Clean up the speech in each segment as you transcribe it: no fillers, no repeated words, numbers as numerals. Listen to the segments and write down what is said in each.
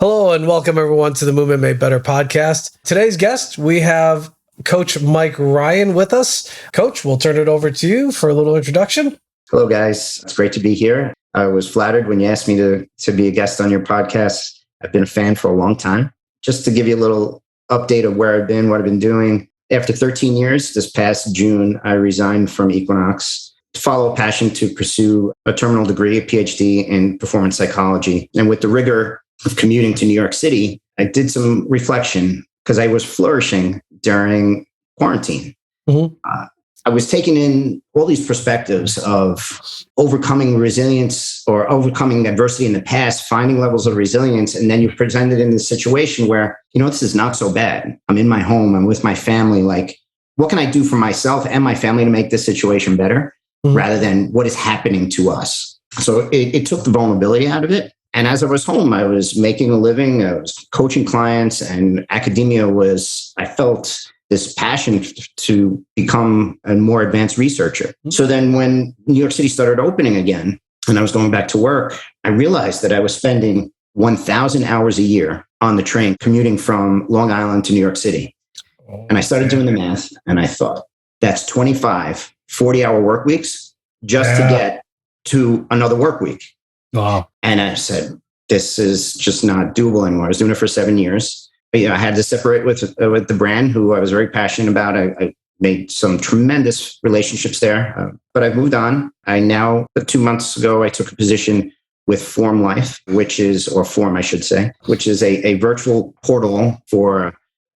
Hello and welcome everyone to the Movement Made Better podcast. Today's guest, we have Coach Mike Ryan with us. Coach, we'll turn it over to you for a little introduction. Hello, guys. It's great to be here. I was flattered when you asked me to be a guest on your podcast. I've been a fan for a long time. Just to give you a little update of where I've been, what I've been doing. After 13 years, this past June, I resigned from Equinox to follow a passion to pursue a terminal degree, a PhD in performance psychology. And with the rigor of commuting to New York City, I did some reflection because I was flourishing during quarantine. Mm-hmm. I was taking in all these perspectives of overcoming resilience or overcoming adversity in the past, finding levels of resilience. And then you're presented in this situation where, this is not so bad. I'm in my home. I'm with my family. Like, what can I do for myself and my family to make this situation better rather than what is happening to us? So it took the vulnerability out of it. And as I was home, I was making a living, I was coaching clients, and academia I felt this passion to become a more advanced researcher. So then when New York City started opening again, and I was going back to work, I realized that I was spending 1,000 hours a year on the train commuting from Long Island to New York City. And I started doing the math, and I thought, that's 25 40-hour work weeks just to get to another work week. Wow. And I said, this is just not doable anymore. I was doing it for 7 years. But, I had to separate with the brand who I was very passionate about. I made some tremendous relationships there, but I've moved on. 2 months ago, I took a position with Forme Life, Forme, I should say, which is a virtual portal for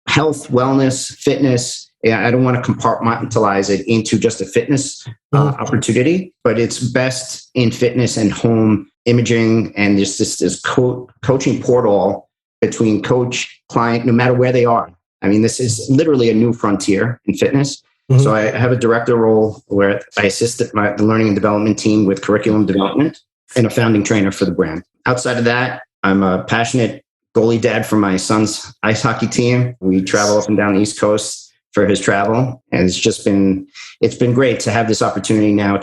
health, wellness, fitness. I don't want to compartmentalize it into just a fitness opportunity, but it's best in fitness and home imaging, and just this coaching portal between coach, client, no matter where they are. I mean, this is literally a new frontier in fitness. Mm-hmm. So I have a director role where I assist the learning and development team with curriculum development and a founding trainer for the brand. Outside of that, I'm a passionate goalie dad for my son's ice hockey team. We travel up and down the East Coast for his travel. And it's been great to have this opportunity now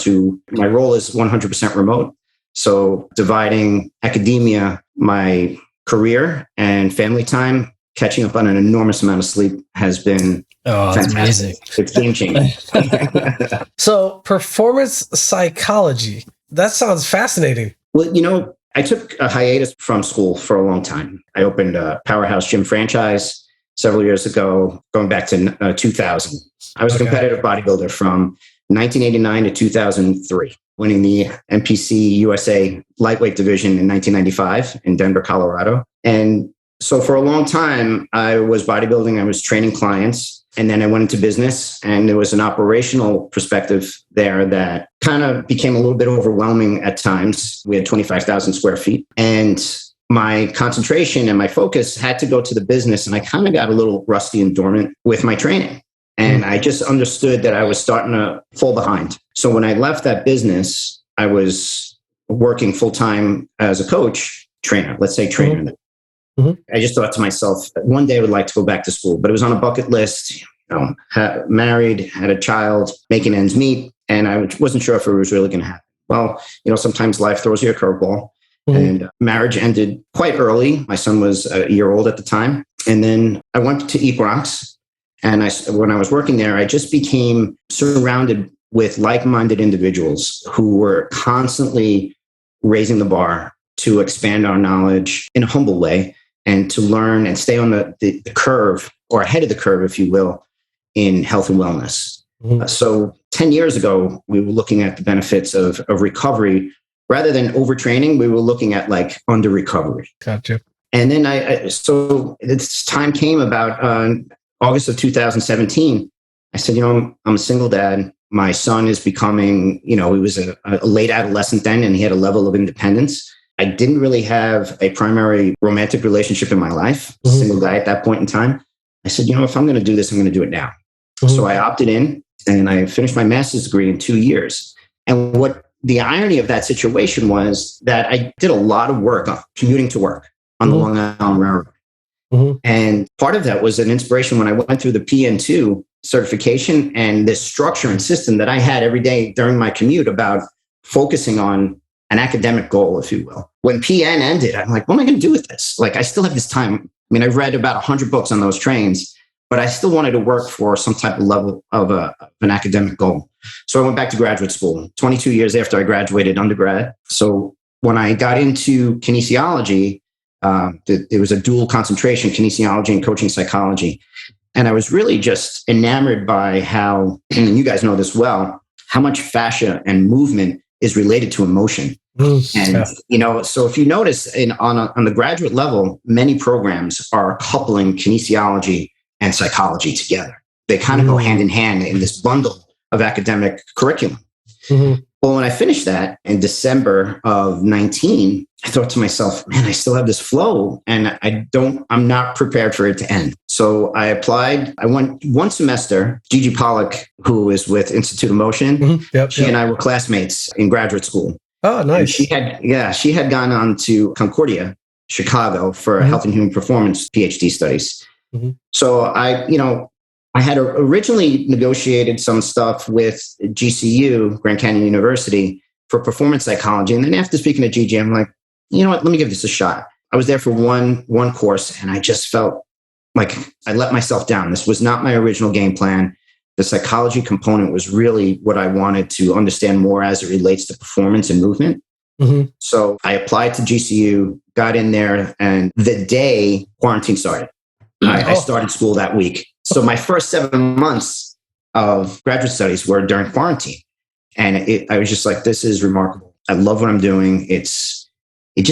my role is 100% remote. So dividing academia, my career, and family time, catching up on an enormous amount of sleep has been fantastic. Amazing. It's game changing. So performance psychology, that sounds fascinating. Well, I took a hiatus from school for a long time. I opened a powerhouse gym franchise several years ago, going back to 2000. I was a competitive bodybuilder from 1989 to 2003, winning the NPC USA lightweight division in 1995 in Denver, Colorado. And so for a long time, I was bodybuilding, I was training clients, and then I went into business, and there was an operational perspective there that kind of became a little bit overwhelming at times. We had 25,000 square feet, and my concentration and my focus had to go to the business, and I kind of got a little rusty and dormant with my training. And I just understood that I was starting to fall behind. So when I left that business, I was working full-time as a trainer. Mm-hmm. I just thought to myself, one day I would like to go back to school, but it was on a bucket list, married, had a child, making ends meet. And I wasn't sure if it was really going to happen. Well, sometimes life throws you a curveball. Mm-hmm. And marriage ended quite early. My son was a year old at the time. And then I went to Equinox. And when I was working there, I just became surrounded with like-minded individuals who were constantly raising the bar to expand our knowledge in a humble way and to learn and stay on the curve, or ahead of the curve, if you will, in health and wellness. Mm-hmm. So 10 years ago, we were looking at the benefits of recovery. Rather than overtraining, we were looking at under recovery. Gotcha. And then so this time came about August of 2017, I said, I'm a single dad. My son is becoming, he was a late adolescent then, and he had a level of independence. I didn't really have a primary romantic relationship in my life, single guy at that point in time. I said, if I'm going to do this, I'm going to do it now. Mm-hmm. So I opted in, and I finished my master's degree in 2 years. And what the irony of that situation was that I did a lot of work commuting to work on the Long Island Railroad. Mm-hmm. And part of that was an inspiration when I went through the PN2 certification and this structure and system that I had every day during my commute about focusing on an academic goal, if you will. When PN ended, I'm like, what am I going to do with this? Like, I still have this time. I mean, I've read about 100 books on those trains, but I still wanted to work for some type of level of an academic goal. So I went back to graduate school 22 years after I graduated undergrad. So when I got into kinesiology, there was a dual concentration, kinesiology and coaching psychology. And I was really just enamored by how, and you guys know this well, how much fascia and movement is related to emotion. And, so if you notice on the graduate level, many programs are coupling kinesiology and psychology together. They kind of go hand in hand in this bundle of academic curriculum. Well, when I finished that in December of 19, I thought to myself, man, I still have this flow and I'm not prepared for it to end. So I applied. I went one semester. Gigi Pollock, who is with Institute of Motion, she and I were classmates in graduate school. Oh, nice. And she had gone on to Concordia, Chicago for Health and Human Performance PhD studies. So I had originally negotiated some stuff with GCU, Grand Canyon University, for performance psychology. And then after speaking to Gigi, I'm like, you know what, let me give this a shot. I was there for one course, and I just felt like I let myself down. This was not my original game plan. The psychology component was really what I wanted to understand more as it relates to performance and movement. So I applied to GCU, got in there, and the day quarantine started, I started school that week. So my first 7 months of graduate studies were during quarantine. And I was just like, this is remarkable. I love what I'm doing. It's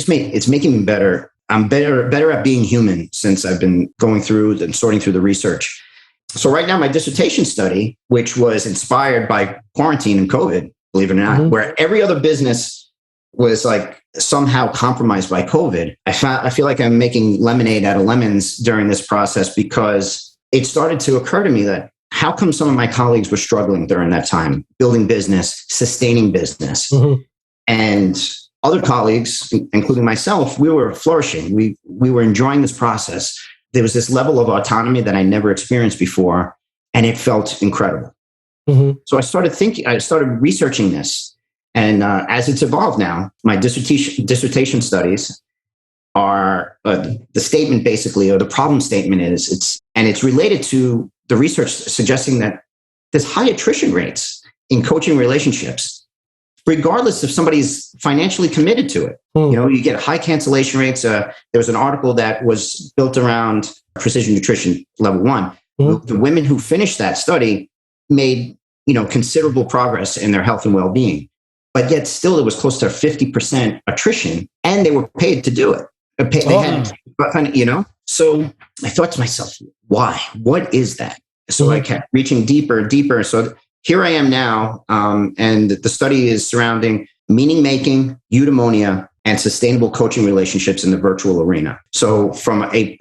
making me better. I'm better at being human since I've been going through and sorting through the research. So right now, my dissertation study, which was inspired by quarantine and COVID, believe it or not, where every other business was like somehow compromised by COVID. I feel like I'm making lemonade out of lemons during this process, because it started to occur to me that how come some of my colleagues were struggling during that time, building business, sustaining business, and other colleagues, including myself, we were flourishing. We were enjoying this process. There was this level of autonomy that I never experienced before, and it felt incredible. So I started researching this. And as it's evolved now, my dissertation studies are the statement basically, or the problem statement is, it's related to the research suggesting that there's high attrition rates in coaching relationships, regardless if somebody's financially committed to it. You get high cancellation rates. There was an article that was built around precision nutrition level 1. The women who finished that study made, considerable progress in their health and well-being, but yet still it was close to 50% attrition, and they were paid to do it. So I thought to myself, why? What is that? So I kept reaching deeper and deeper. So here I am now, and the study is surrounding meaning making, eudaimonia, and sustainable coaching relationships in the virtual arena. So from a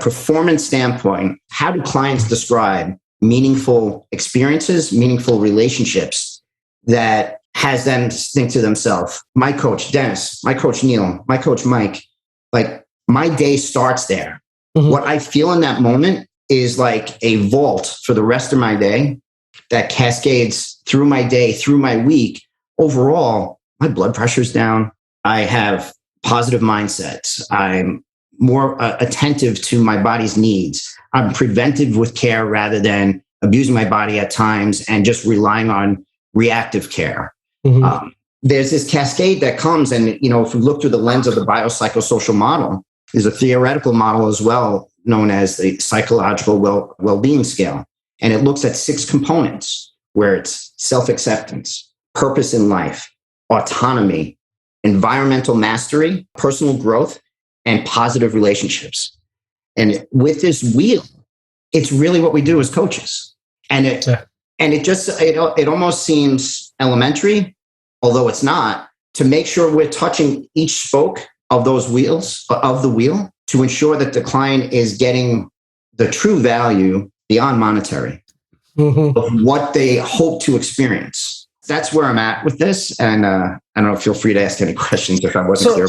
performance standpoint, how do clients describe meaningful experiences, meaningful relationships that has them think to themselves, my coach Dennis, my coach Neil, my coach Mike, like my day starts there. What I feel in that moment is like a vault for the rest of my day that cascades through my day, through my week. Overall, my blood pressure's down. I have positive mindsets. I'm more attentive to my body's needs. I'm preventive with care rather than abusing my body at times and just relying on reactive care. There's this cascade that comes, and if we look through the lens of the biopsychosocial model, there's a theoretical model as well known as the psychological well-being scale. And it looks at 6 components, where it's self-acceptance, purpose in life, autonomy, environmental mastery, personal growth, and positive relationships. And with this wheel, it's really what we do as coaches. And it almost seems elementary, although it's not, to make sure we're touching each spoke of those wheels, of the wheel, to ensure that the client is getting the true value beyond monetary of what they hope to experience. That's where I'm at with this. And I don't know, feel free to ask any questions if I wasn't clear.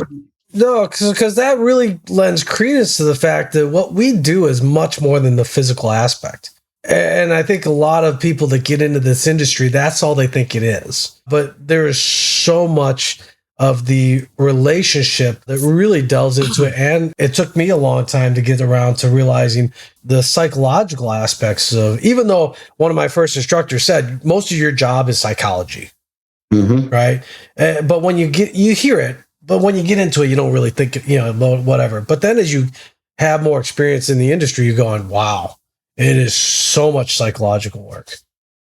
No, because that really lends credence to the fact that what we do is much more than the physical aspect. And I think a lot of people that get into this industry, that's all they think it is. But there is so much of the relationship that really delves into it. And it took me a long time to get around to realizing the psychological aspects of, even though one of my first instructors said, most of your job is psychology, right? But when you hear it, but when you get into it, you don't really think, whatever. But then as you have more experience in the industry, you're going, wow, it is so much psychological work.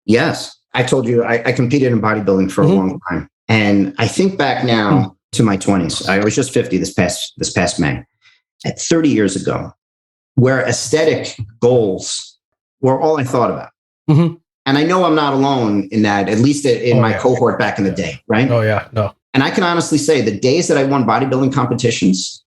Yes. I told you I competed in bodybuilding for a long time. And I think back now to my 20s. I was just 50 this past May. At 30 years ago, where aesthetic goals were all I thought about. And I know I'm not alone in that, at least in my cohort back in the day, right? Oh, yeah. No. And I can honestly say the days that I won bodybuilding competitions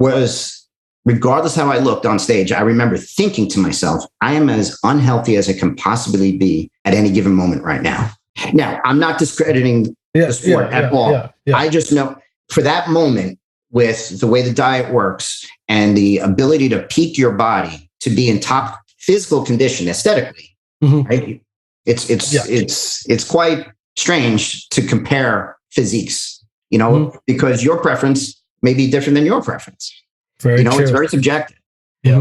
was, regardless how I looked on stage, I remember thinking to myself, I am as unhealthy as I can possibly be at any given moment right now. Now, I'm not discrediting the sport at all. I just know for that moment, with the way the diet works and the ability to peak your body to be in top physical condition aesthetically, right? It's quite strange to compare physiques, because your preference may be different than your preference. It's very subjective.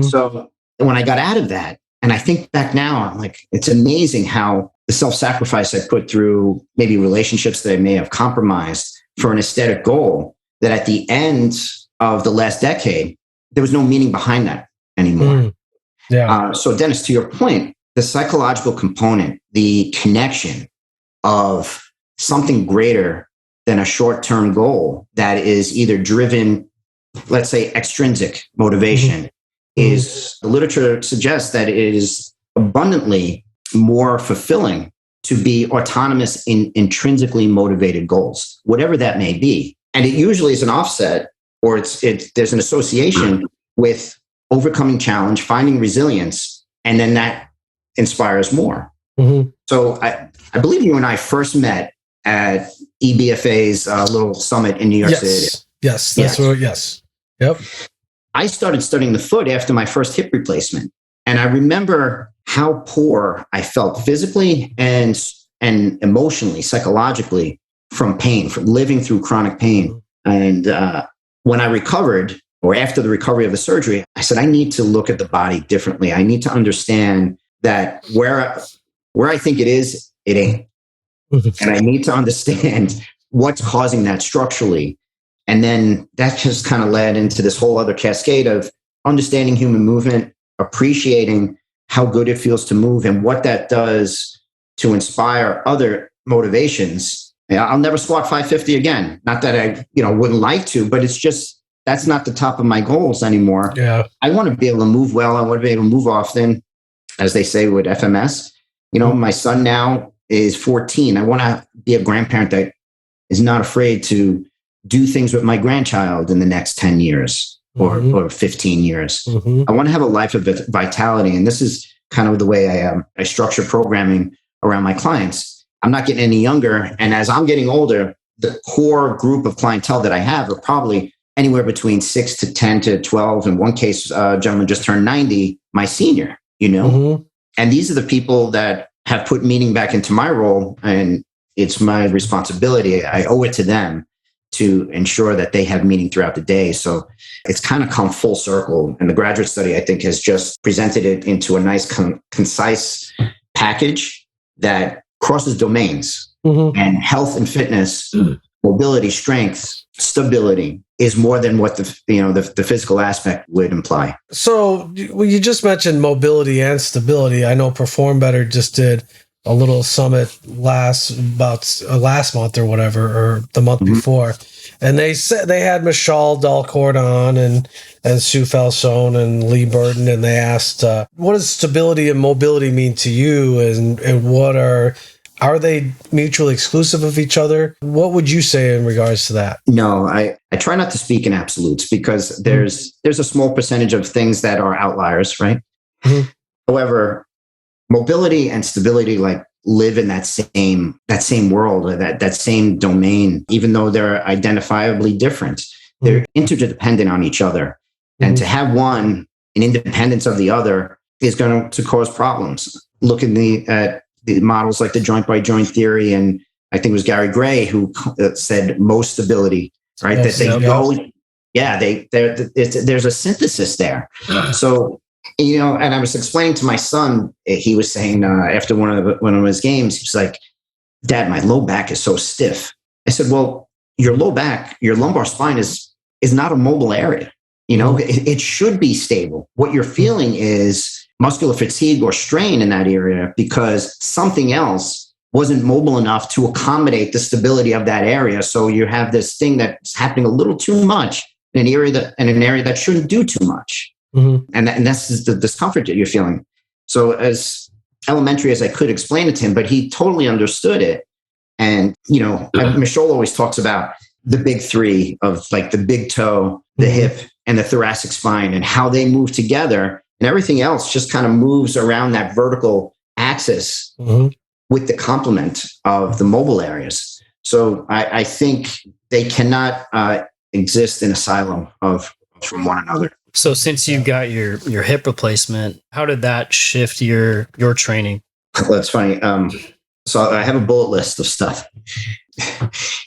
So when I got out of that, and I think back now, I'm like, it's amazing how the self-sacrifice I put through maybe relationships that I may have compromised for an aesthetic goal, that at the end of the last decade, there was no meaning behind that anymore. So Dennis, to your point, the psychological component, the connection of something greater than a short-term goal that is either driven, let's say, extrinsic motivation, is the literature suggests that it is abundantly more fulfilling to be autonomous in intrinsically motivated goals, whatever that may be. And it usually is an offset, or there's an association with overcoming challenge, finding resilience, and then that inspires more. So I believe you and I first met at EBFA's little summit in New York City. Yes, that's what. Yes. Yep. I started studying the foot after my first hip replacement. And I remember how poor I felt physically and emotionally, psychologically, from pain, from living through chronic pain. And when I recovered, or after the recovery of the surgery, I said, I need to look at the body differently. I need to understand that where I think it is, it ain't. And I need to understand what's causing that structurally. And then that just kind of led into this whole other cascade of understanding human movement, appreciating how good it feels to move and what that does to inspire other motivations. I'll never squat 550 again. Not that I, wouldn't like to, but it's just, that's not the top of my goals anymore. I want to be able to move well. I want to be able to move often, as they say with FMS. My son now is 14. I want to be a grandparent that is not afraid to do things with my grandchild in the next 10 years or 15 years. I want to have a life of vitality. And this is kind of the way I structure programming around my clients. I'm not getting any younger. And as I'm getting older, the core group of clientele that I have are probably anywhere between 6 to 10 to 12. In one case, a gentleman just turned 90, my senior, And these are the people that have put meaning back into my role. And it's my responsibility. I owe it to them to ensure that they have meaning throughout the day. So it's kind of come full circle. And the graduate study, I think, has just presented it into a nice, concise package that crosses domains. And health and fitness, mobility, strength, stability is more than what the physical aspect would imply. So you just mentioned mobility and stability. I know Perform Better just did a little summit last month or whatever, or the month before. And they said they had Michelle Dalcourt on and Sue Falsone and Lee Burton. And they asked, what does stability and mobility mean to you? And what are they mutually exclusive of each other? What would you say in regards to that? No, I try not to speak in absolutes because there's a small percentage of things that are outliers, right? However, mobility and stability live in that same world, or that same domain, even though they're identifiably different. They're interdependent on each other. And to have one in independence of the other is going to cause problems. Look at the models like the joint by joint theory and I think it was Gary Gray who said most stability, right? Yes, That they yep. go, yeah, there's a synthesis there. So, you know, and I was explaining to my son, he was saying after one of his games, he was like, Dad, my low back is so stiff. I said, well, your low back, your lumbar spine is not a mobile area. You know, it should be stable. What you're feeling is muscular fatigue or strain in that area because something else wasn't mobile enough to accommodate the stability of that area. So you have this thing that's happening a little too much in an area that shouldn't do too much. Mm-hmm. And that's the discomfort that you're feeling. So as elementary as I could explain it to him, but he totally understood it. And, you know, Michelle always talks about the big three of like the big toe, the hip, and the thoracic spine and how they move together, and everything else just kind of moves around that vertical axis with the complement of the mobile areas. So I think they cannot exist in a silo from one another. So since you got your hip replacement, how did that shift your training? Well, it's funny. So I have a bullet list of stuff.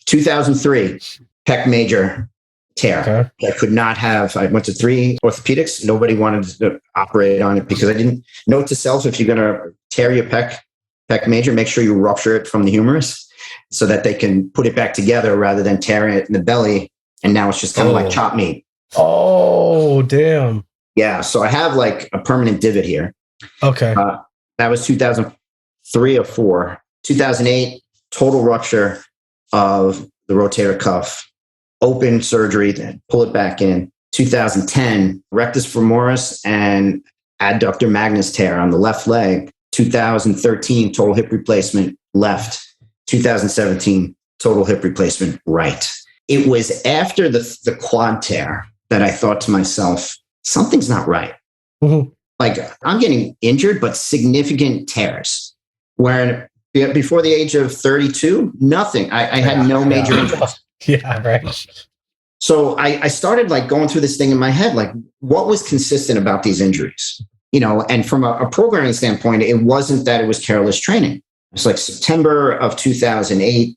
2003, pec major tear. Okay. I could not have, I went to 3 orthopedics. Nobody wanted to operate on it because I didn't. Note to self, if you're going to tear your pec major, make sure you rupture it from the humerus so that they can put it back together rather than tearing it in the belly. And now it's just kind of like chop meat. Oh, damn. Yeah. So I have like a permanent divot here. Okay. That was 2003 or 4. 2008, total rupture of the rotator cuff, open surgery, then pull it back in. 2010, rectus femoris and adductor magnus tear on the left leg. 2013, total hip replacement left. 2017, total hip replacement right. It was after the quad tear that I thought to myself, something's not right. Mm-hmm. Like I'm getting injured, but significant tears. Where before the age of 32, nothing. I had no major injuries. Yeah, right. So I started like going through this thing in my head, like what was consistent about these injuries? You know, and from a programming standpoint, it wasn't that it was careless training. It's like September of 2008,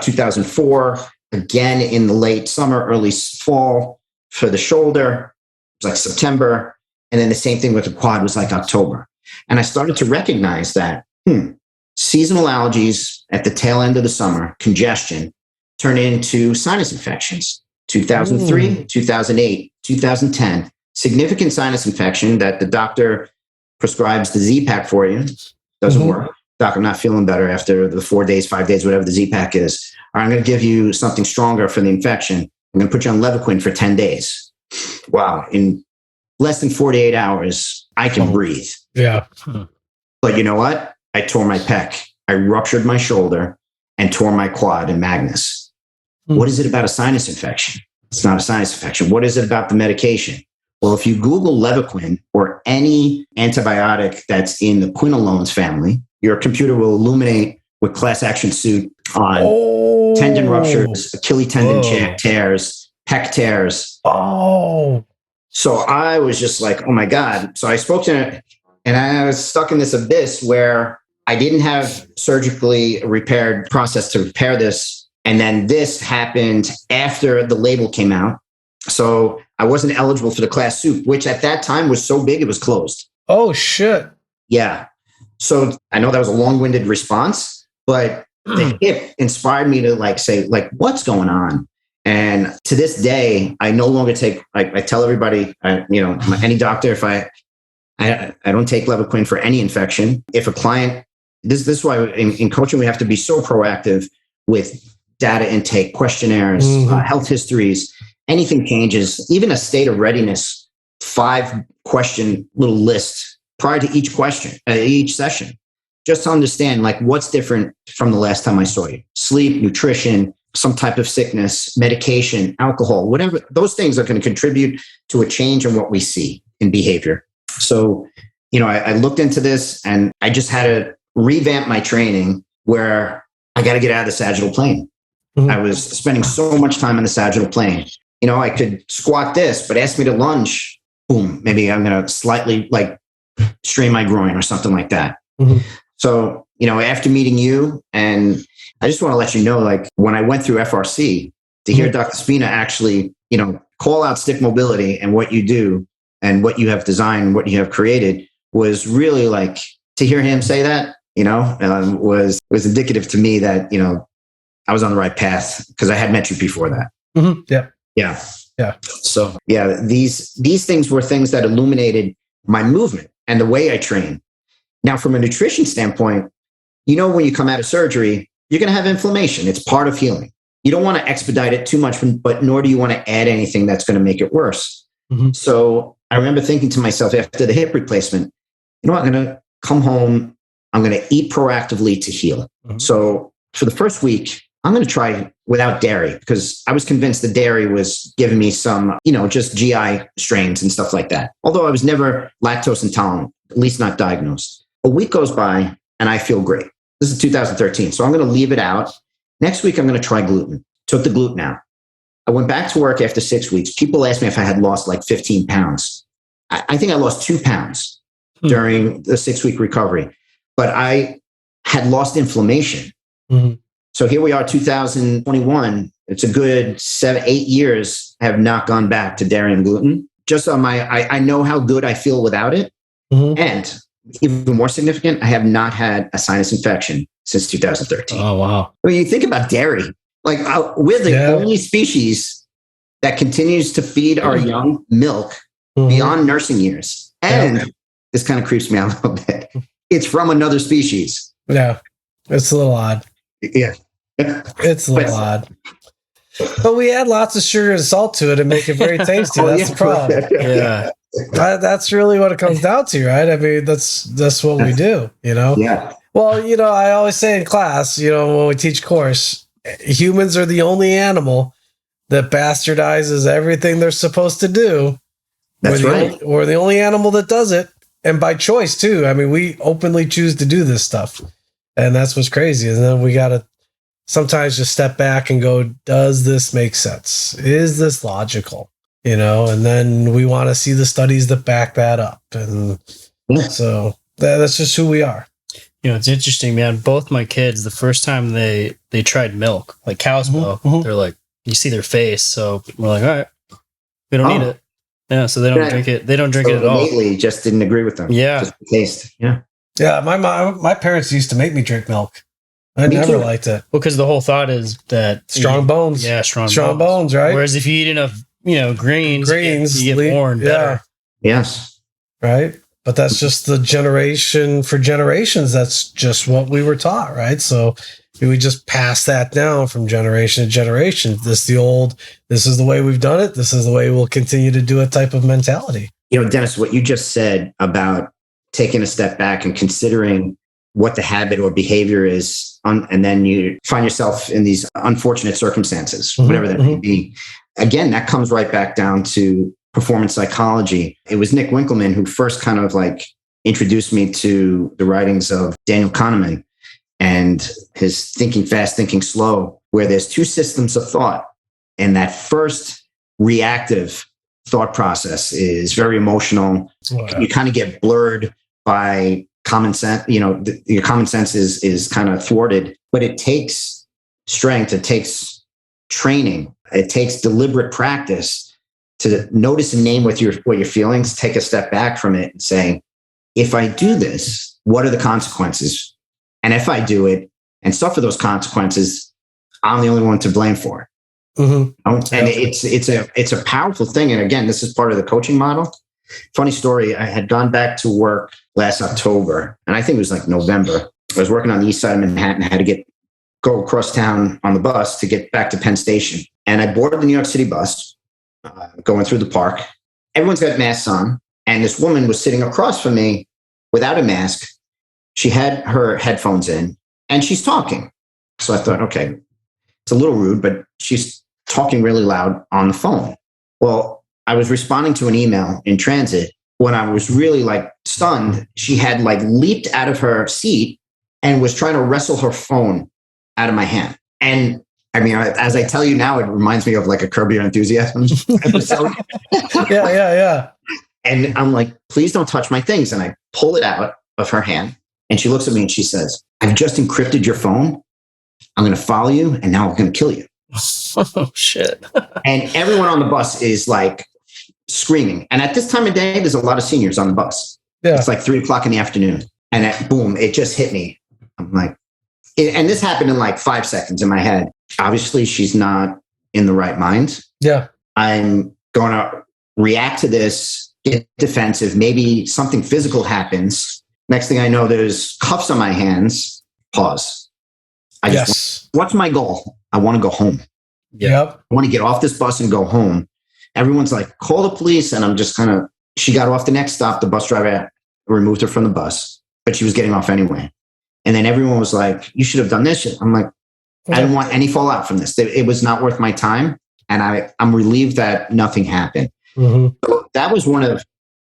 2004, again in the late summer, early fall for the shoulder. It was like September. And then the same thing with the quad was like October. And I started to recognize that seasonal allergies at the tail end of the summer, congestion, turn into sinus infections. 2003, 2008, 2010, significant sinus infection that the doctor prescribes the Z-Pack for you. Doesn't work. Doc, I'm not feeling better after the 4 days, 5 days, whatever the Z-Pack is. All right, I'm going to give you something stronger for the infection. I'm going to put you on Levaquin for 10 days. Wow. In less than 48 hours, I can breathe. Yeah. But you know what? I tore my pec. I ruptured my shoulder and tore my quad and magnus. What is it about a sinus infection? It's not a sinus infection. What is it about the medication? Well, if you Google Levaquin or any antibiotic that's in the quinolones family, your computer will illuminate with class action suit on tendon ruptures, Achilles tendon tears, pec tears. Oh. So I was just like, oh my God. So I spoke to him and I was stuck in this abyss where I didn't have surgically repaired process to repair this. And then this happened after the label came out. So I wasn't eligible for the class suit, which at that time was so big, it was closed. Oh, shit. Yeah. So I know that was a long-winded response, but the hip inspired me to like say, like, what's going on? And to this day, I no longer take, I tell everybody, any doctor, if I don't take Levaquin for any infection. If a client, this is why in coaching, we have to be so proactive with data intake, questionnaires, health histories, anything changes, even a state of readiness, 5-question little list prior to each question, each session, just to understand like what's different from the last time I saw you. Sleep, nutrition, some type of sickness, medication, alcohol, whatever. Those things are going to contribute to a change in what we see in behavior. So, I looked into this and I just had to revamp my training where I got to get out of the sagittal plane. I was spending so much time on the sagittal plane. I could squat this, but ask me to lunge, boom, maybe I'm going to slightly like strain my groin or something like that. So, after meeting you, and I just want to let you know, like when I went through FRC, to hear Dr. Spina actually, call out stick mobility and what you do and what you have designed, what you have created was really like, to hear him say that, was indicative to me that, I was on the right path because I had met you before that. Mm-hmm. Yeah. Yeah. Yeah. So yeah, these things were things that illuminated my movement and the way I train. Now, from a nutrition standpoint, when you come out of surgery, you're going to have inflammation. It's part of healing. You don't want to expedite it too much, but nor do you want to add anything that's going to make it worse. Mm-hmm. So I remember thinking to myself after the hip replacement, I'm going to come home. I'm going to eat proactively to heal. Mm-hmm. So for the first week, I'm going to try without dairy because I was convinced the dairy was giving me some, just GI strains and stuff like that. Although I was never lactose intolerant, at least not diagnosed. A week goes by and I feel great. This is 2013. So I'm going to leave it out. Next week, I'm going to try gluten. Took the gluten out. I went back to work after 6 weeks. People asked me if I had lost like 15 pounds. I think I lost 2 pounds during the 6-week recovery, but I had lost inflammation. Mm-hmm. So here we are, 2021. It's a good 7-8 years. I have not gone back to dairy and gluten. Just on I know how good I feel without it. Mm-hmm. And even more significant, I have not had a sinus infection since 2013. Oh, wow. I mean, you think about dairy, like we're the only species that continues to feed our young milk beyond nursing years. And this kind of creeps me out a little bit. It's from another species. Yeah. It's a little odd. Yeah. It's a little odd. But we add lots of sugar and salt to it and make it very tasty. That's the problem. Yeah. That's really what it comes down to, right? I mean, that's what we do, Yeah. Well, I always say in class, when we teach course, humans are the only animal that bastardizes everything they're supposed to do. That's right. We're the only animal that does it. And by choice, too. I mean, we openly choose to do this stuff. And that's what's crazy. And then we got to sometimes just step back and go, does this make sense? Is this logical? And then we want to see the studies that back that up. And so that's just who we are. It's interesting, man. Both my kids, the first time they tried milk, like cow's milk, they're like, you see their face. So we're like, all right, we don't need it. Yeah. So they don't drink it. They don't drink it at all. Lately, just didn't agree with them. Yeah. Just the taste. Yeah. Yeah. My parents used to make me drink milk. I never liked it. Well, because the whole thought is that strong bones. Yeah. Strong bones, right? Whereas if you eat enough, greens, you get born better. Yes. Right. But that's just the generation for generations. That's just what we were taught, right? So we just pass that down from generation to generation. This is the way we've done it. This is the way we'll continue to do it type of mentality. Dennis, what you just said about taking a step back and considering what the habit or behavior is, and then you find yourself in these unfortunate circumstances, whatever that may be. Again, that comes right back down to performance psychology. It was Nick Winkelman who first kind of like introduced me to the writings of Daniel Kahneman and his Thinking Fast, Thinking Slow, where there's 2 systems of thought. And that first reactive thought process is very emotional. Wow. You kind of get blurred by common sense. Your common sense is kind of thwarted, but it takes strength. It takes training. It takes deliberate practice to notice and name what your feelings, take a step back from it and say, if I do this, what are the consequences? And if I do it and suffer those consequences, I'm the only one to blame for it. And it's a powerful thing. And again, this is part of the coaching model. Funny story. I had gone back to work last October, and I think it was like November. I was working on the east side of Manhattan. I had to go across town on the bus to get back to Penn Station. And I boarded the New York City bus, going through the park. Everyone's got masks on. And this woman was sitting across from me without a mask. She had her headphones in and she's talking. So I thought, okay, it's a little rude, but she's talking really loud on the phone. Well, I was responding to an email in transit. When I was really like stunned, she had like leaped out of her seat and was trying to wrestle her phone out of my hand. And I mean, as I tell you now, it reminds me of like a Curb Your Enthusiasm episode. Yeah. And I'm like, please don't touch my things. And I pull it out of her hand And she looks at me and she says, I've just encrypted your phone. I'm going to follow you and now I'm going to kill you. Oh, shit. And everyone on the bus is like screaming. And at this time of day, there's a lot of seniors on the bus. Yeah. It's like 3:00 in the afternoon. And boom, it just hit me. I'm like, and this happened in like 5 seconds in my head. Obviously, she's not in the right mind. Yeah. I'm going to react to this, get defensive. Maybe something physical happens. Next thing I know, there's cuffs on my hands. Pause. What's my goal? I want to go home. Yep. I want to get off this bus and go home. Everyone's like, call the police. And I'm just she got off the next stop. The bus driver removed her from the bus, but she was getting off anyway. And then everyone was like, you should have done this shit. I'm like, I didn't want any fallout from this. It was not worth my time. And I'm relieved that nothing happened. Mm-hmm. So that was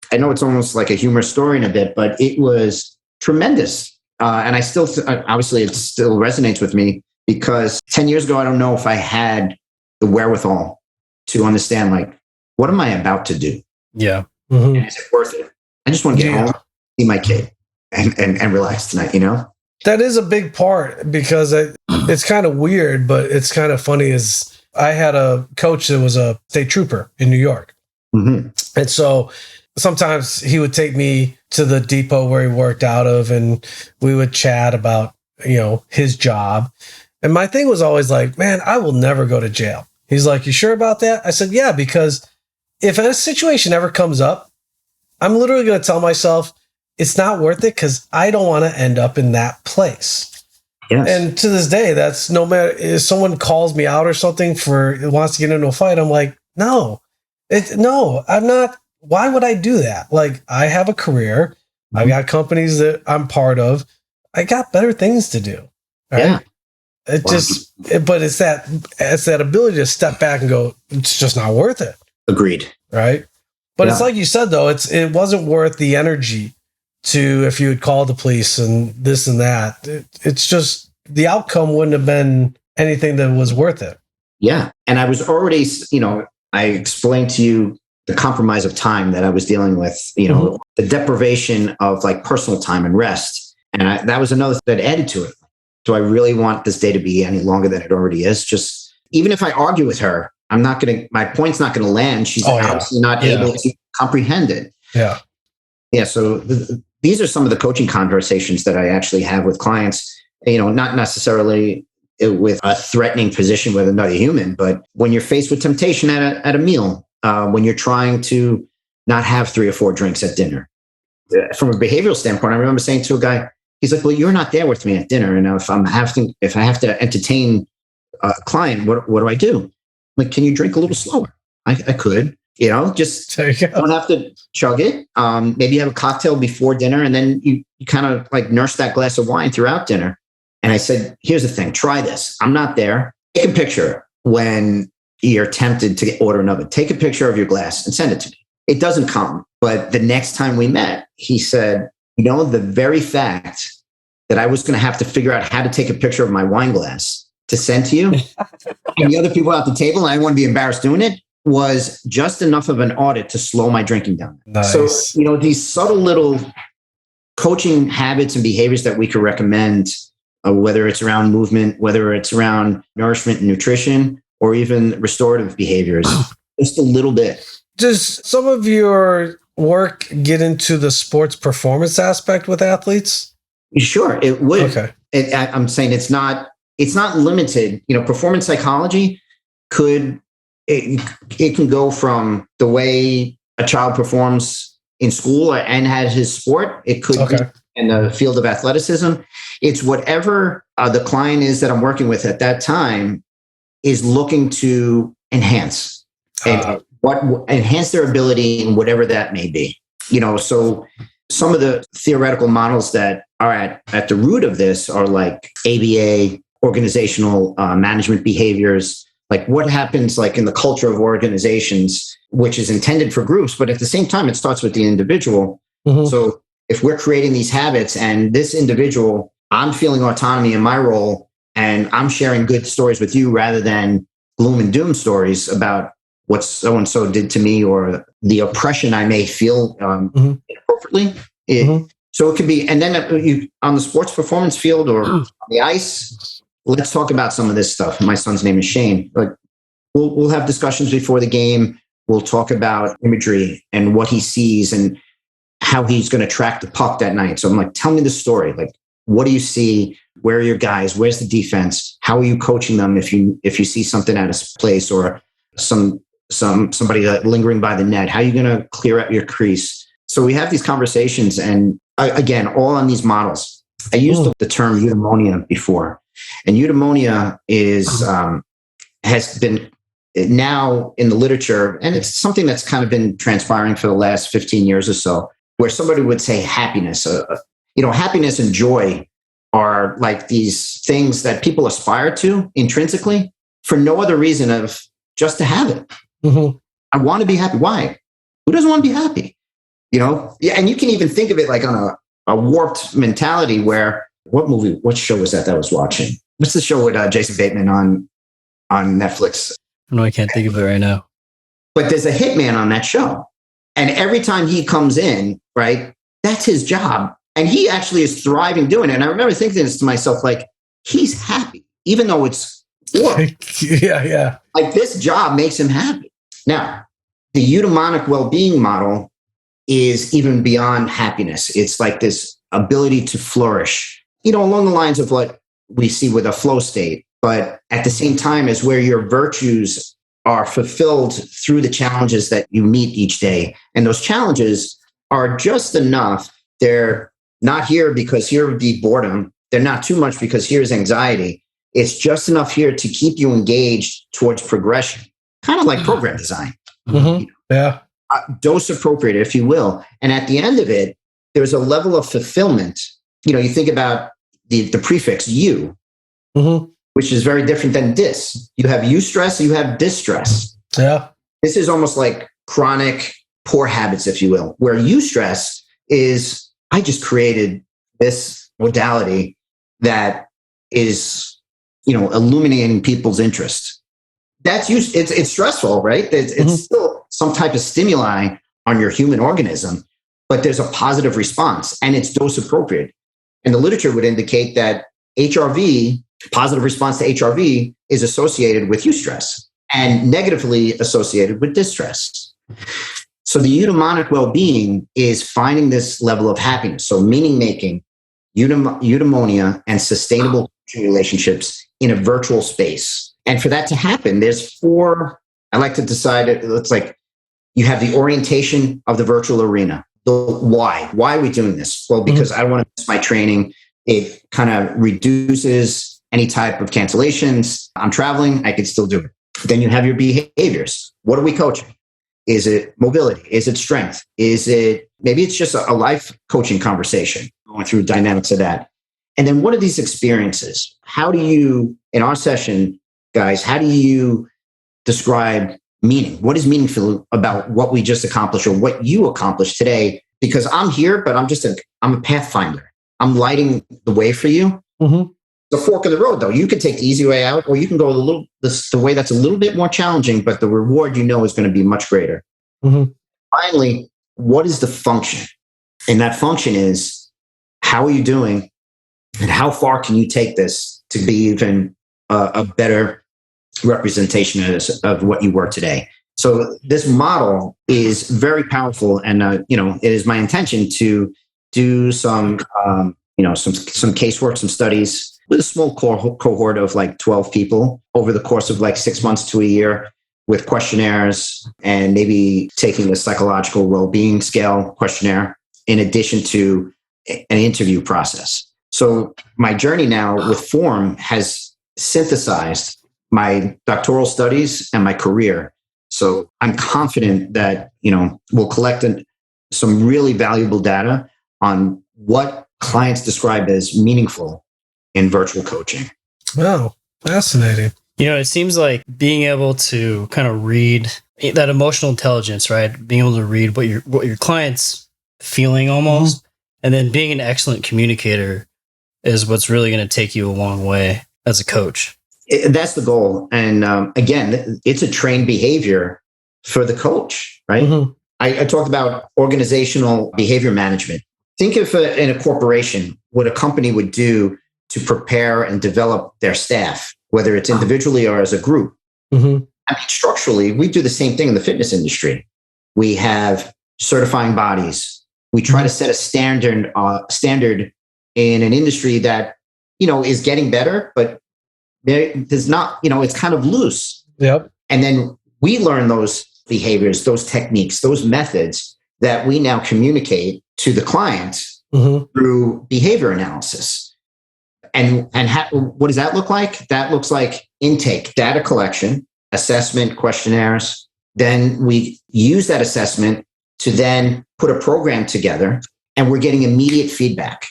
I know it's almost like a humorous story in a bit, but it was tremendous. And I still, obviously it still resonates with me because 10 years ago, I don't know if I had the wherewithal to understand, like, what am I about to do? Yeah. Mm-hmm. Is it worth it? I just want to get home, see my kid and relax tonight, you know? That is a big part because it's kind of weird, but it's kind of funny. Is I had a coach that was a state trooper in New York. Mm-hmm. And so sometimes he would take me to the depot where he worked out of and we would chat about, his job. And my thing was always like, man, I will never go to jail. He's like, you sure about that? I said, yeah, because if a situation ever comes up, I'm literally going to tell myself, it's not worth it because I don't want to end up in that place. Yes. And to this day, that's no matter if someone calls me out or something wants to get into a fight. I'm like, no, I'm not. Why would I do that? Like, I have a career. Mm-hmm. I got companies that I'm part of. I got better things to do. Right? Yeah. But it's that ability to step back and go, it's just not worth it. Agreed. Right. But it's like you said, though, it wasn't worth the energy if you had called the police and this and that. It's just the outcome wouldn't have been anything that was worth it. Yeah. And I was already, I explained to you the compromise of time that I was dealing with, mm-hmm. the deprivation of like personal time and rest. And that was another thing that added to it. Do I really want this day to be any longer than it already is? Just even if I argue with her, my point's not going to land. She's obviously not able to comprehend it. Yeah. Yeah. So these are some of the coaching conversations that I actually have with clients, not necessarily with a threatening position with another human, but when you're faced with temptation at a meal, when you're trying to not have 3 or 4 drinks at dinner. From a behavioral standpoint, I remember saying to a guy, he's like, well, you're not there with me at dinner. And if I have to entertain a client, what do I do? I'm like, can you drink a little slower? I could. Just don't have to chug it. Maybe have a cocktail before dinner, and then you kind of like nurse that glass of wine throughout dinner. And I said, here's the thing, try this. I'm not there. Take a picture when you're tempted to order another. Take a picture of your glass and send it to me. It doesn't come. But the next time we met, he said, the very fact that I was going to have to figure out how to take a picture of my wine glass to send to you and the other people at the table, and I want to be embarrassed doing it, was just enough of an audit to slow my drinking down. Nice. So, these subtle little coaching habits and behaviors that we could recommend, whether it's around movement, whether it's around nourishment and nutrition, or even restorative behaviors, just a little bit. Does some of your work get into the sports performance aspect with athletes? Sure, it would. Okay. I'm saying it's not limited. Performance psychology it can go from the way a child performs in school and has his sport. It could be in the field of athleticism. It's whatever the client is that I'm working with at that time is looking to enhance and enhance their ability in whatever that may be. So some of the theoretical models that are at the root of this are like ABA, organizational management behaviors, like what happens like in the culture of organizations, which is intended for groups, but at the same time, it starts with the individual. Mm-hmm. So if we're creating these habits and this individual, I'm feeling autonomy in my role and I'm sharing good stories with you rather than gloom and doom stories about what so-and-so did to me or the oppression I may feel inappropriately. So it could be, and then you on the sports performance field or on the ice. Let's talk about some of this stuff. My son's name is Shane. Like, we'll have discussions before the game. We'll talk about imagery and what he sees and how he's going to track the puck that night. So I'm like, tell me the story. Like, what do you see? Where are your guys? Where's the defense? How are you coaching them if you see something out of place or somebody lingering by the net? How are you going to clear out your crease? So we have these conversations, and again, all on these models. I used the term eudaimonia before, and eudaimonia has been now in the literature, and it's something that's kind of been transpiring for the last 15 years or so, where somebody would say happiness. Happiness and joy are like these things that people aspire to intrinsically for no other reason of just to have it. Mm-hmm. I want to be happy. Why? Who doesn't want to be happy? Yeah, and you can even think of it like on a warped mentality where, what show was that I was watching? What's the show with Jason Bateman on Netflix? No, I can't think of it right now. But there's a hitman on that show. And every time he comes in, right, that's his job. And he actually is thriving doing it. And I remember thinking this to myself, like, he's happy, even though it's work. Yeah. Like, this job makes him happy. Now, the eudaimonic well-being model is even beyond happiness. It's like this ability to flourish, along the lines of what we see with a flow state, but at the same time is where your virtues are fulfilled through the challenges that you meet each day. And those challenges are just enough. They're not here because here would be boredom. They're not too much because here's anxiety. It's just enough here to keep you engaged towards progression, kind of like program design. Mm-hmm. Yeah. Dose appropriate, if you will. And at the end of it, there's a level of fulfillment. You think about the prefix you, mm-hmm. which is very different than dis. You have eustress, you have distress. Yeah. This is almost like chronic poor habits, if you will, where eustress is, I just created this modality that is, illuminating people's interest. That's it's stressful, right? It's mm-hmm. still some type of stimuli on your human organism, but there's a positive response and it's dose appropriate. And the literature would indicate that HRV, positive response to HRV, is associated with eustress and negatively associated with distress. So the eudaimonic well-being is finding this level of happiness. So meaning making, eudaimonia, and sustainable relationships in a virtual space. And for that to happen, there's 4, I like to decide, it looks like you have the orientation of the virtual arena. The why. Why are we doing this? Well, because I don't want to miss my training. It kind of reduces any type of cancellations. I'm traveling, I can still do it. Then you have your behaviors. What are we coaching? Is it mobility? Is it strength? Maybe it's just a life coaching conversation, going through dynamics of that. And then what are these experiences? How do you, in our session, guys, how do you describe meaning? What is meaningful about what we just accomplished or what you accomplished today? Because I'm here, but I'm a pathfinder. I'm lighting the way for you. Mm-hmm. The fork of the road, though. You can take the easy way out, or you can go the way that's a little bit more challenging, but the reward is going to be much greater. Mm-hmm. Finally, what is the function? And that function is, how are you doing? And how far can you take this to be even a better representation of what you were today? So this model is very powerful, and it is my intention to do some casework, some studies with a small cohort of like 12 people over the course of like 6 months to a year, with questionnaires and maybe taking the psychological well-being scale questionnaire in addition to an interview process. So my journey now with Forme has synthesized my doctoral studies and my career. So I'm confident that, we'll collect some really valuable data on what clients describe as meaningful in virtual coaching. Wow, fascinating. It seems like being able to kind of read that emotional intelligence, right? Being able to read what your client's feeling almost, mm-hmm. and then being an excellent communicator is what's really going to take you a long way as a coach. That's the goal. And again, it's a trained behavior for the coach, right? Mm-hmm. I talked about organizational behavior management. think if in a corporation, what a company would do to prepare and develop their staff, whether it's individually or as a group. Mm-hmm. I mean, structurally, we do the same thing in the fitness industry. We have certifying bodies. We try to set a standard in an industry that, is getting better, but there's not, it's kind of loose. Yep. And then we learn those behaviors, those techniques, those methods that we now communicate to the client through behavior analysis. And what does that look like? That looks like intake, data collection, assessment, questionnaires. Then we use that assessment to then put a program together, and we're getting immediate feedback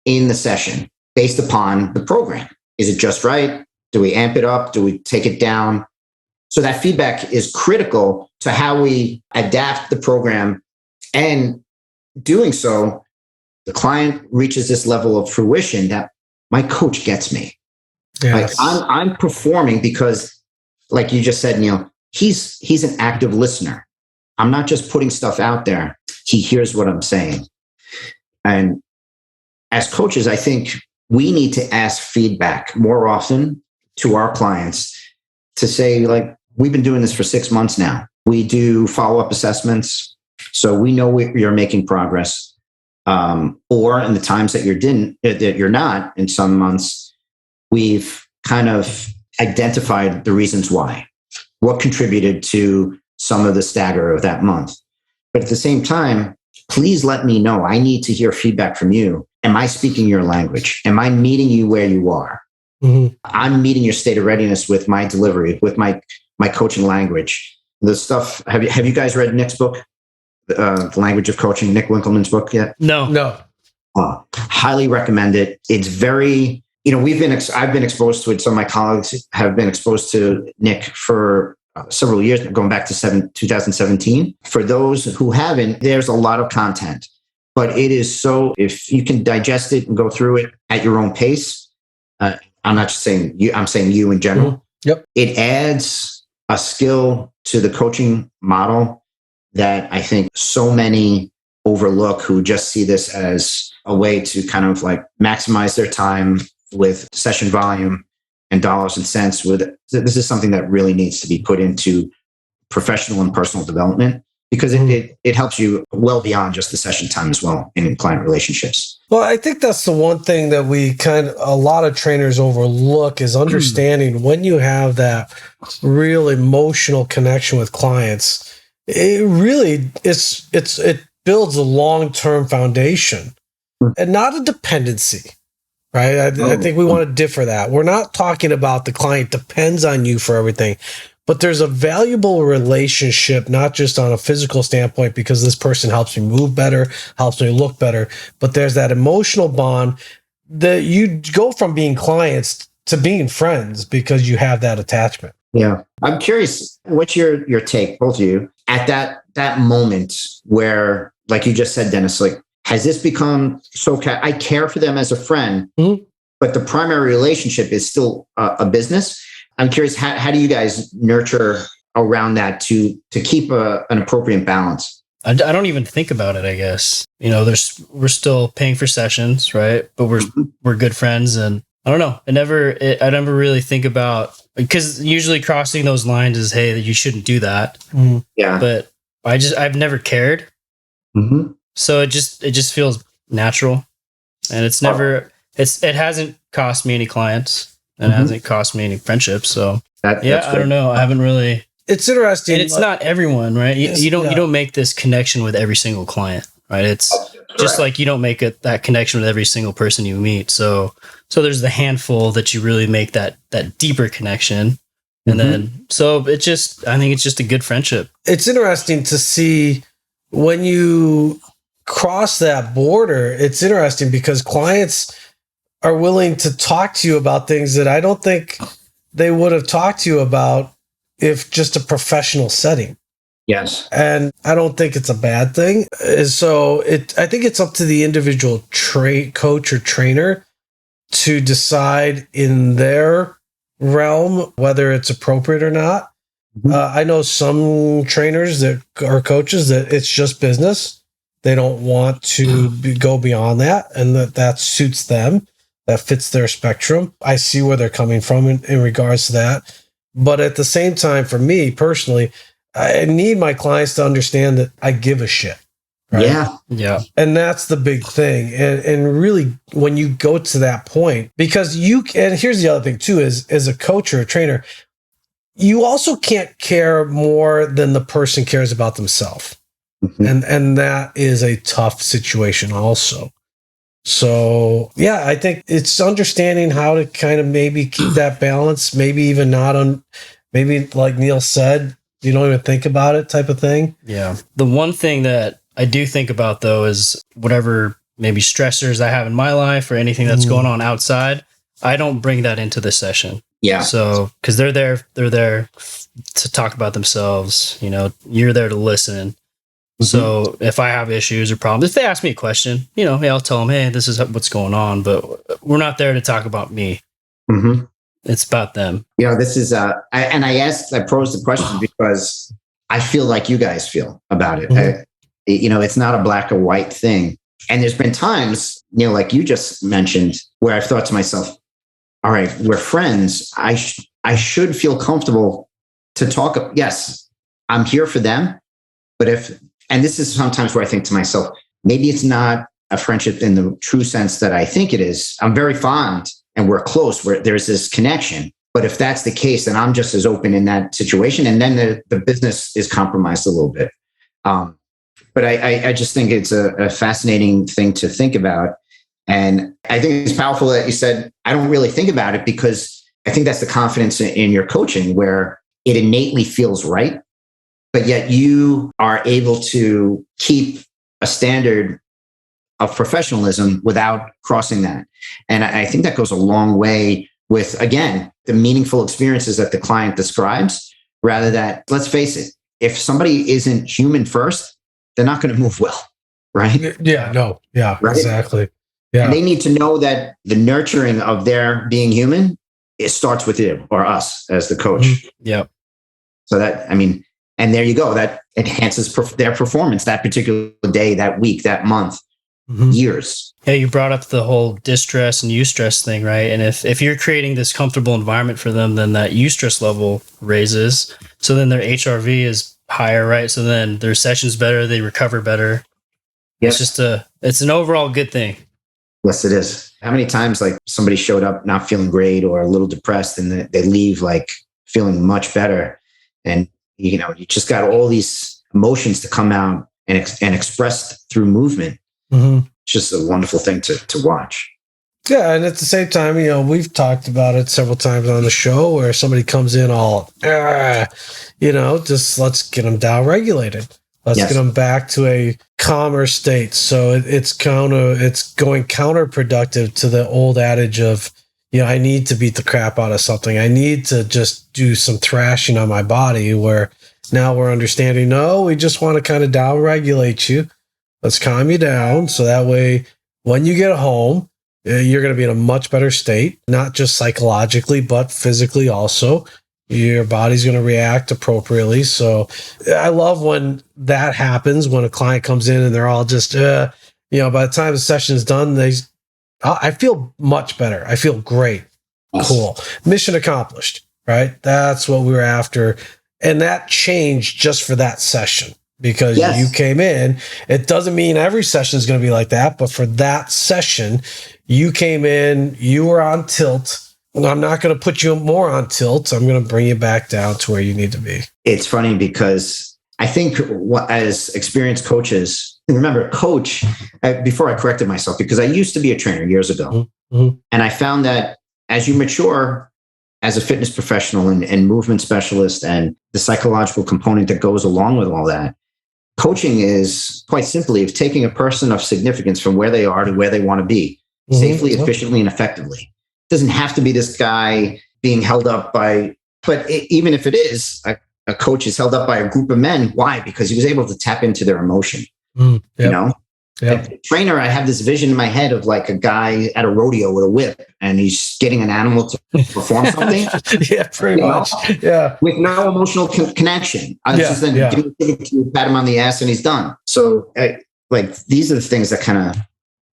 in the session based upon the program. Is it just right? Do we amp it up? Do we take it down? So that feedback is critical to how we adapt the program. And doing so, the client reaches this level of fruition that my coach gets me. Yes. Like I'm performing because, like you just said, Neil, he's an active listener. I'm not just putting stuff out there. He hears what I'm saying. And as coaches, I think we need to ask feedback more often to our clients to say, like, we've been doing this for 6 months now. We do follow-up assessments. So we know you're making progress. Or in the times that you're not in some months, we've kind of identified the reasons why, what contributed to some of the stagger of that month. But at the same time, please let me know. I need to hear feedback from you. Am I speaking your language? Am I meeting you where you are? Mm-hmm. I'm meeting your state of readiness with my delivery, with my coaching language. The stuff. Have you guys read Nick's book, The Language of Coaching? Nick Winkelman's book yet? No. Highly recommend it. It's very. I've been exposed to it. Some of my colleagues have been exposed to Nick for several years, going back to 2017. For those who haven't, there's a lot of content, but it is so, if you can digest it and go through it at your own pace, I'm not just saying you, I'm saying you in general. Mm-hmm. Yep. It adds a skill to the coaching model that I think so many overlook, who just see this as a way to kind of like maximize their time with session volume and dollars and cents. This is something that really needs to be put into professional and personal development, because it helps you well beyond just the session time as well in client relationships. Well, I think that's the one thing that a lot of trainers overlook is understanding when you have that real emotional connection with clients, it really, it builds a long-term foundation and not a dependency. Right. I think we want to differ that. We're not talking about the client depends on you for everything, but there's a valuable relationship, not just on a physical standpoint, because this person helps me move better, helps me look better, but there's that emotional bond that you go from being clients to being friends because you have that attachment. Yeah. I'm curious, what's your take, both of you, at that moment where, like you just said, Dennis, like, has this become so? I care for them as a friend, but the primary relationship is still a business. I'm curious, how do you guys nurture around that to keep an appropriate balance? I don't even think about it, I guess. We're still paying for sessions, right? But we're good friends, and I don't know. I never really think about, because usually crossing those lines is, hey, you shouldn't do that. Yeah. But I've never cared. Mm-hmm. So it just feels natural, and it hasn't cost me any clients, and it hasn't cost me any friendships. So I don't know. I haven't really. It's interesting. And it's not everyone, right? You don't make this connection with every single client, right? It's just like you don't make that connection with every single person you meet. So there's the handful that you really make that deeper connection. And then, so I think it's just a good friendship. It's interesting to see when you cross that border. It's interesting because clients are willing to talk to you about things that I don't think they would have talked to you about if just a professional setting. Yes. And I don't think it's a bad thing. So I think it's up to the individual coach or trainer to decide in their realm whether it's appropriate or not. I know some trainers that are coaches that it's just business. They don't want to go beyond that, and that suits them. That fits their spectrum. I see where they're coming from in regards to that. But at the same time, for me personally, I need my clients to understand that I give a shit. Right? Yeah. Yeah. And that's the big thing. And really, when you go to that point, because and here's the other thing too, is as a coach or a trainer, you also can't care more than the person cares about themselves. Mm-hmm. And that is a tough situation also. So yeah, I think it's understanding how to kind of maybe keep that balance, maybe even not on, maybe like Neil said, you don't even think about it type of thing. Yeah. The one thing that I do think about though is whatever maybe stressors I have in my life or anything that's going on outside, I don't bring that into the session. Yeah. So, because they're there to talk about themselves, you're there to listen. Mm-hmm. So if I have issues or problems, if they ask me a question, hey, I'll tell them, hey, this is what's going on, but we're not there to talk about me. Mm-hmm. It's about them. This is, I posed the question because I feel like you guys feel about it. Mm-hmm. It's not a black or white thing. And there's been times, like you just mentioned, where I've thought to myself, all right, we're friends. I should feel comfortable to talk. Yes, I'm here for them. But and this is sometimes where I think to myself, maybe it's not a friendship in the true sense that I think it is. I'm very fond and we're close where there's this connection. But if that's the case, then I'm just as open in that situation. And then the business is compromised a little bit. But I just think it's a fascinating thing to think about. And I think it's powerful that you said, I don't really think about it, because I think that's the confidence in your coaching where it innately feels right, but yet you are able to keep a standard of professionalism without crossing that. And I think that goes a long way with, again, the meaningful experiences that the client describes, rather that, let's face it, if somebody isn't human first, they're not going to move well, right? Yeah, no. Yeah, right? Exactly. Yeah. And they need to know that the nurturing of their being human, it starts with you or us as the coach. Mm-hmm. Yeah. So and there you go. That enhances their performance that particular day, that week, that month, years. Yeah, you brought up the whole distress and eustress thing, right? And if you're creating this comfortable environment for them, then that eustress level raises. So then their HRV is higher, right? So then their session's better, they recover better. Yep. It's an overall good thing. Yes, it is. How many times somebody showed up not feeling great or a little depressed and they leave feeling much better. And, you just got all these emotions to come out and expressed through movement. Mm-hmm. It's just a wonderful thing to watch. Yeah. And at the same time, we've talked about it several times on the show where somebody comes in all, just let's get them down regulated. Let's get them back to a calmer state. So it's going counterproductive to the old adage of, I need to beat the crap out of something. I need to just do some thrashing on my body, where now we're understanding, no, we just want to kind of down regulate you. Let's calm you down. So that way, when you get home, you're going to be in a much better state, not just psychologically, but physically also. Your body's going to react appropriately. So I love when that happens, when a client comes in and they're all just, by the time the session is done, I feel much better. I feel great. Cool. Mission accomplished, right? That's what we were after. And that changed just for that session, because you came in. It doesn't mean every session is going to be like that, but for that session, you came in, you were on tilt. I'm not going to put you more on tilt. I'm going to bring you back down to where you need to be. It's funny because I think as experienced coaches, remember, coach, before I corrected myself, because I used to be a trainer years ago. Mm-hmm. And I found that as you mature as a fitness professional and movement specialist, and the psychological component that goes along with all that, coaching is quite simply of taking a person of significance from where they are to where they want to be, safely, efficiently, and effectively. Doesn't have to be this guy being held up by, but even if it is, a coach is held up by a group of men. Why? Because he was able to tap into their emotion. Yep. Trainer, I have this vision in my head of a guy at a rodeo with a whip, and he's getting an animal to perform something. Yeah, pretty much. Yeah, with no emotional connection. Just then pat him on the ass and he's done. So like these are the things that kind of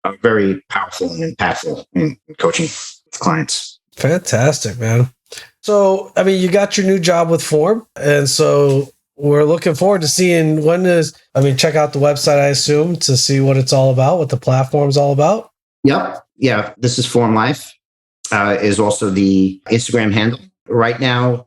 are very powerful and impactful in coaching clients. Fantastic, man. So, I mean, you got your new job with Form, and so we're looking forward to seeing check out the website, I assume, to see what it's all about, what the platform's all about. Yep. Yeah. This is Forme Life, is also the Instagram handle. Right now,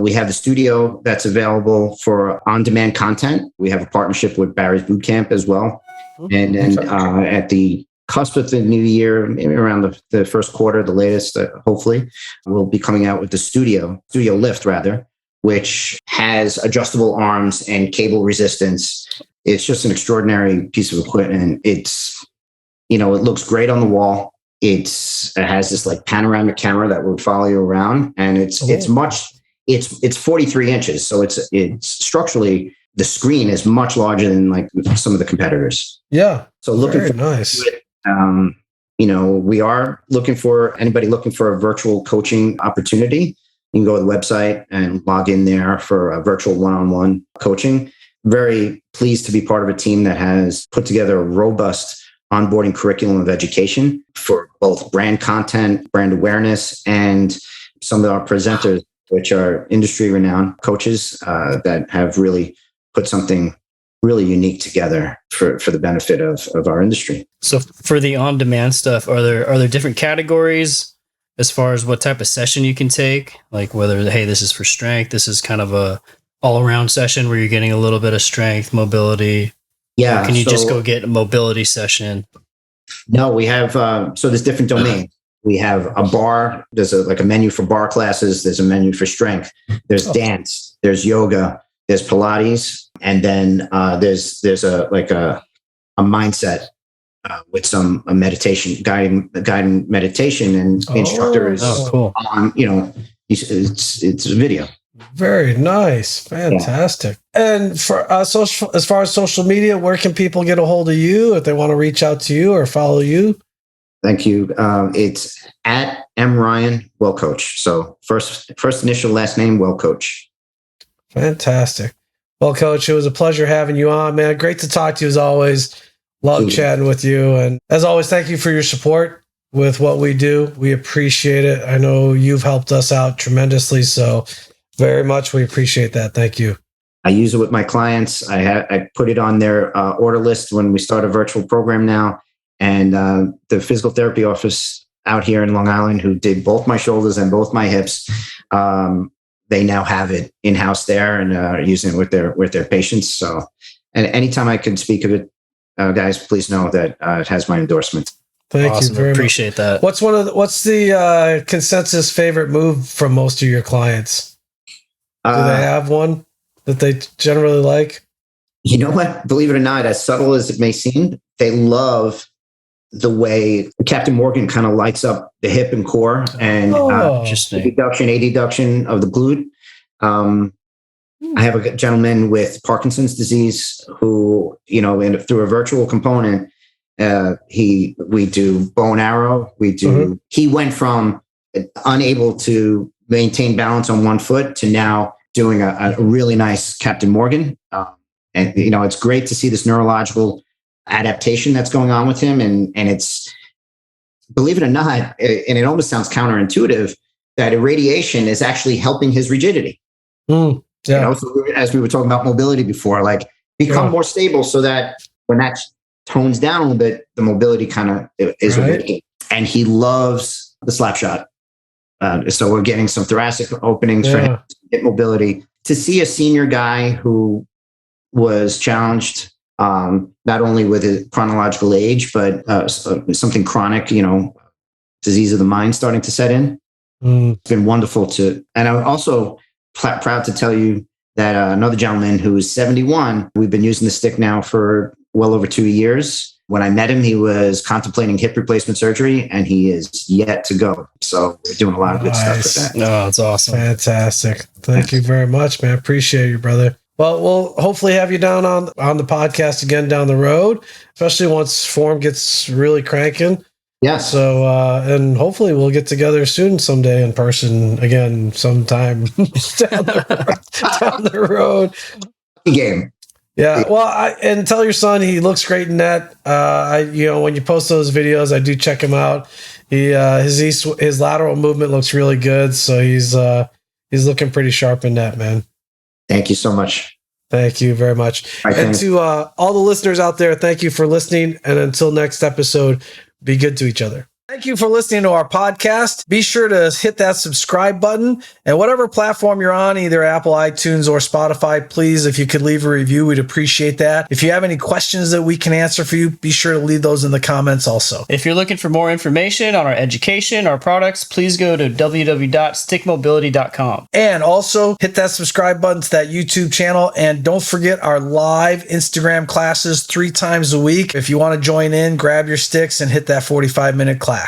we have the studio that's available for on-demand content. We have a partnership with Barry's Bootcamp as well. And then at the cusp of the new year, maybe around the first quarter, the latest, hopefully, we'll be coming out with the studio lift rather, which has adjustable arms and cable resistance. It's just an extraordinary piece of equipment. It's, it looks great on the wall. It has this like panoramic camera that will follow you around, and it's 43 inches. So it's structurally, the screen is much larger than like some of the competitors. Yeah. So looking very for nice. We are looking for anybody looking for a virtual coaching opportunity. You can go to the website and log in there for a virtual one-on-one coaching. Very pleased to be part of a team that has put together a robust onboarding curriculum of education for both brand content, brand awareness, and some of our presenters, which are industry renowned coaches that have really put something really unique together for the benefit of our industry. So for the on-demand stuff, are there different categories as far as what type of session you can take? Like whether, hey, this is for strength, this is kind of a all-around session where you're getting a little bit of strength, mobility. Yeah. Or can you just go get a mobility session? No, we have, so there's different domains. We have a bar. There's a menu for bar classes. There's a menu for strength. There's dance. There's yoga. There's Pilates. And then there's a mindset with some meditation, guiding meditation, and instructors. Oh, cool. On, it's a video. Very nice. Fantastic. Yeah. And for as far as social media, where can people get a hold of you if they want to reach out to you or follow you? Thank you. It's at @MRyan Wellcoach. So first initial, last name, Wellcoach. Fantastic. Well, Coach, it was a pleasure having you on, man. Great to talk to you as always. Love chatting with you. And as always, thank you for your support with what we do. We appreciate it. I know you've helped us out tremendously. So very much. We appreciate that. Thank you. I use it with my clients. I put it on their order list when we start a virtual program now. And the physical therapy office out here in Long Island, who did both my shoulders and both my hips, they now have it in-house there and are using it with their patients. So, and anytime I can speak of it, guys, please know that it has my endorsement. Thank you very Appreciate that. What's the consensus favorite move from most of your clients? Do they have one that they generally like? You know what? Believe it or not, as subtle as it may seem, they love the way Captain Morgan kind of lights up the hip and core and adduction of the glute. I have a gentleman with Parkinson's disease who, through a virtual component, we do bow and arrow. He went from unable to maintain balance on one foot to now doing a really nice Captain Morgan. And, it's great to see this neurological adaptation that's going on with him. And it's, believe it or not, and it almost sounds counterintuitive, that irradiation is actually helping his rigidity. Yeah. So as we were talking about mobility before, like become more stable so that when that tones down a little bit, the mobility kind of is right. And he loves the slap shot. So we're getting some thoracic openings for him to get mobility. To see a senior guy who was challenged not only with his chronological age, but something chronic, disease of the mind starting to set in. It's been wonderful and I'm also proud to tell you that another gentleman who is 71, we've been using the stick now for well over 2 years. When I met him, he was contemplating hip replacement surgery, and he is yet to go. So we're doing a lot of good stuff with that. No, it's awesome. Fantastic. Thank you very much, man. Appreciate you, brother. Well, we'll hopefully have you down on the podcast again down the road, especially once Form gets really cranking. Yeah. So, and hopefully we'll get together soon someday in person again sometime down the road. Game. Yeah, well, and tell your son he looks great in that. When you post those videos, I do check him out. His lateral movement looks really good, so he's looking pretty sharp in that, man. Thank you so much. Thank you very much. Right, and to all the listeners out there, thank you for listening. And until next episode, be good to each other. Thank you for listening to our podcast. Be sure to hit that subscribe button, and whatever platform you're on, either Apple, iTunes, or Spotify, please, if you could leave a review, we'd appreciate that. If you have any questions that we can answer for you, be sure to leave those in the comments also. If you're looking for more information on our education, our products, please go to www.stickmobility.com. And also hit that subscribe button to that YouTube channel. And don't forget our live Instagram classes 3 times a week. If you want to join in, grab your sticks and hit that 45-minute class.